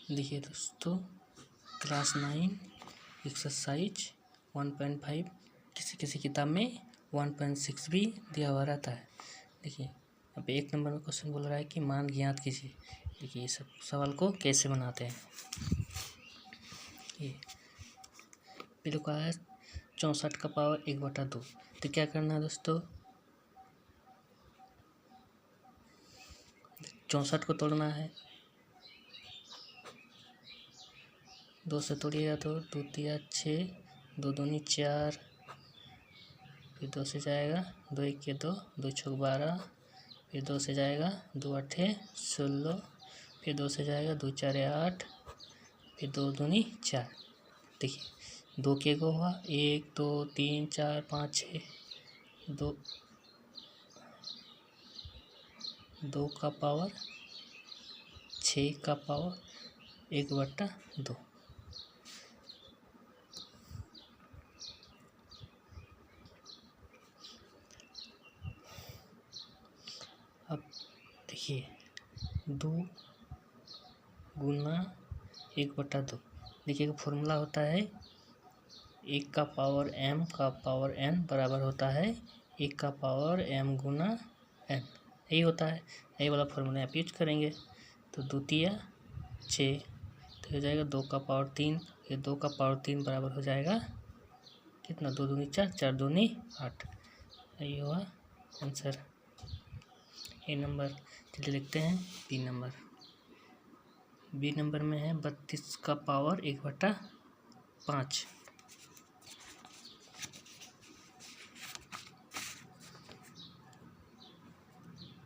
देखिए दोस्तों, class 9 exercise 1.5 किसी किसी किताब में 1.6 भी दिया हुआ रहता है। देखिए अब 1 नंबर में क्वेश्चन बोल रहा है कि मान ज्ञात कीजिए। देखिए इस सवाल को कैसे बनाते हैं। ये पहले का है 64 का पावर 1/2। तो क्या करना है दोस्तों, 64 को तोड़ना है। 2 से तोड़िएगा तो 2 तिया 6, 2 दूनी 4, फिर 2 से जाएगा 2 1 2, 2 6 12, फिर 2 से जाएगा 2 8 16, फिर 2 से जाएगा 2 4 8, फिर 2 दूनी 4। देखिए 2 के गो हुआ 1 2 3 4 5 6, 2 का पावर 6 का पावर 1/2। अब देखिए 2 गुना 1/2। देखिए फॉर्मूला होता है 1 का पावर m का पावर n बराबर होता है 1 का पावर m गुना n। यही होता है, यही वाला फॉर्मूला आप यूज करेंगे। तो 2 तिया 6, तो हो जाएगा 2 का पावर 3, ये 2 का पावर 3 बराबर हो जाएगा कितना, 2 दूनी 4, 4 दूनी 8। यही हुआ आंसर। ए नंबर। चलिए लिखते हैं बी नंबर। बी नंबर में है 32 का पावर 1/5।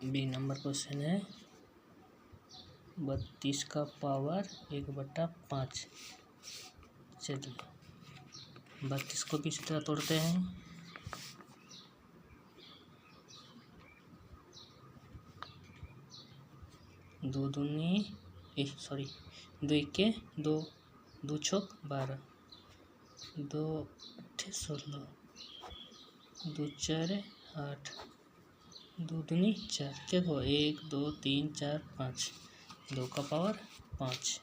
बी नंबर क्वेश्चन है 32 का पावर 1/5। चलिए 32 को भी इसी तरह तोड़ते हैं। 2 1 2, 2 6 12, 2 8 16, 2 4 8, 2 दूनी 4, क्या हुआ 1 2 3 4 5, 2 का पावर 5,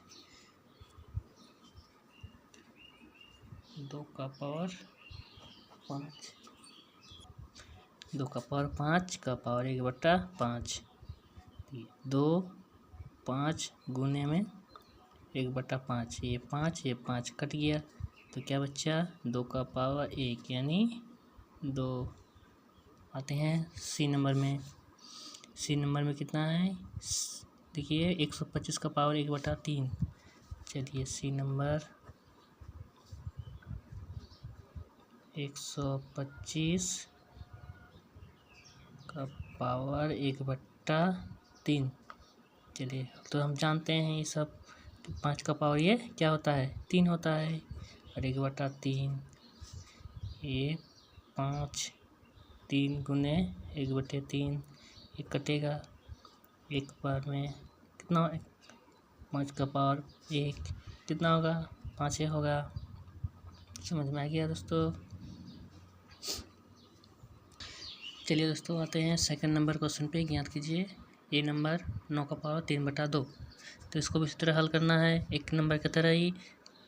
2 का पावर 5, 2 का पावर 5 का पावर 1/5। 2 5 गुने में 1/5, ये 5 कट गया तो क्या बच्चा 2 का पावर 1 यानी 2। आते हैं सी नंबर में। सी नंबर में कितना है, देखिए 125 का पावर 1/3। चलिए सी नंबर 125 का पावर 1/3। चलिए तो हम जानते हैं ये सब 5 का पावर ये क्या होता है 3 होता है, और 1/3 ये 5, 3 गुने 1/3, ये कटेगा एक बार में कितना, 5 का पावर 1 कितना होगा 5 होगा। समझ में आ गया दोस्तों। चलिए दोस्तों आते हैं सेकंड नंबर क्वेश्चन पे। ज्ञात कीजिए ए नंबर 9 का पावर 3/2। तो इसको भी इस तरह हल करना है, एक नंबर की तरह ही।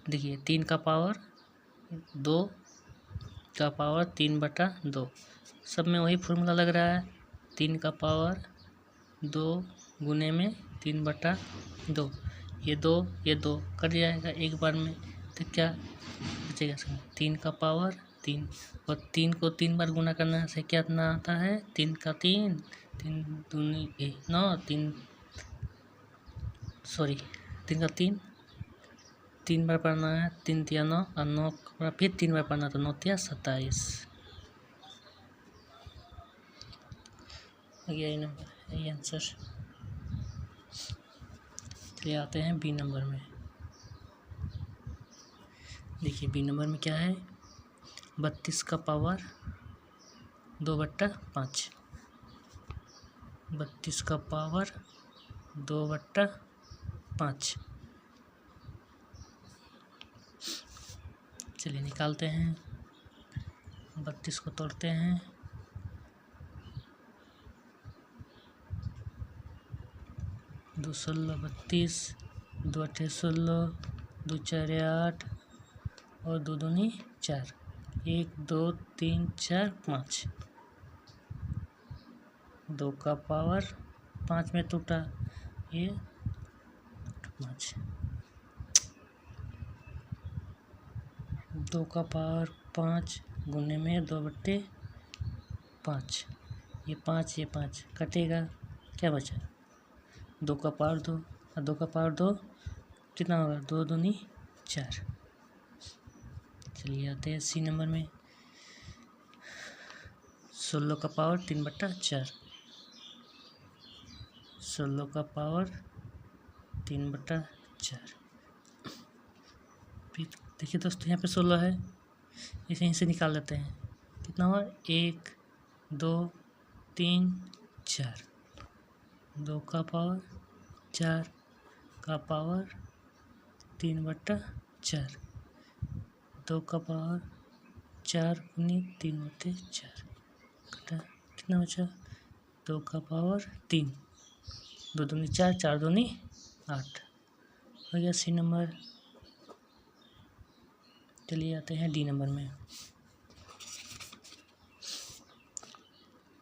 देखिए 3 का पावर 2 का पावर 3/2, सब में वही फॉर्मूला लग रहा है। 3 का पावर 2 गुने में 3/2, ये 2 कट जाएगा एक बार में, तो क्या बचेगा 3 का पावर 3, और 3 को 3 बार गुना करने से क्या आता है 3 का 3, 3 दूनी 9, 3 का 3 बार पढ़ना है, 3 तिया 9, और 9 फिर 3 बार पढ़ना तो 9 तिया 27 हो गया। ये नंबर ये आंसर। चलिए आते हैं बी नंबर में। देखिए बी नंबर में क्या है 32 का पावर 2/5। 32 का पावर 2/5। चलिए निकालते हैं, 32 को तोड़ते हैं। 2 16 32, दो अठे 16, दो चारे 8 और दो दूनी 4, 1 2 3 4 5, 2 का पावर 5 में टूटा, ये 5, 2 का पावर 5 गुने में 2/5, ये 5 कटेगा, क्या बचा 2 का पावर 2 और 2 का पावर 2 कितना होगा, 2 दूनी 4। चलिए आते हैं सी नंबर में, 16 का पावर 3/4, 16 का पावर 3/4। फिर देखिए दोस्तों यहाँ पे 16 है, इसे यहीं से निकाल लेते हैं, कितना हुआ 1 2 3 4, 2 का पावर 4 का पावर 3/4, 2 का पावर 4 गुनी 3/4 कटा, कितना बचा 2 का पावर 3, 2 दूनी 4, 4 दूनी 8 हो गया सी नंबर। चलिए आते हैं डी नंबर में,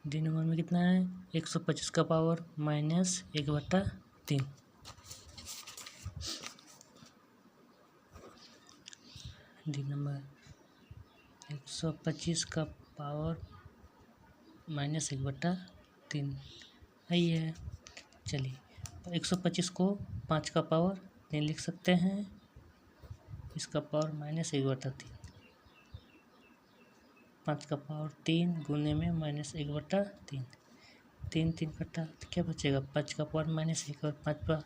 डी नंबर में कितना है 125 का पावर -1/3, डी नंबर 125 का पावर -1/3 यही है। चलिए 125 को 5 का पावर 3 लिख सकते हैं, इसका पावर -1/3, 5 का पावर 3 गुने में -1/3, 3 3 कटा तो क्या बचेगा 5 का पावर -1 और 5 का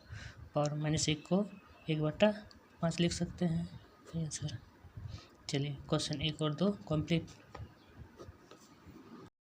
पावर -1 को 1/5 लिख सकते हैं आंसर। चलिए क्वेश्चन 1 और 2 कंप्लीट।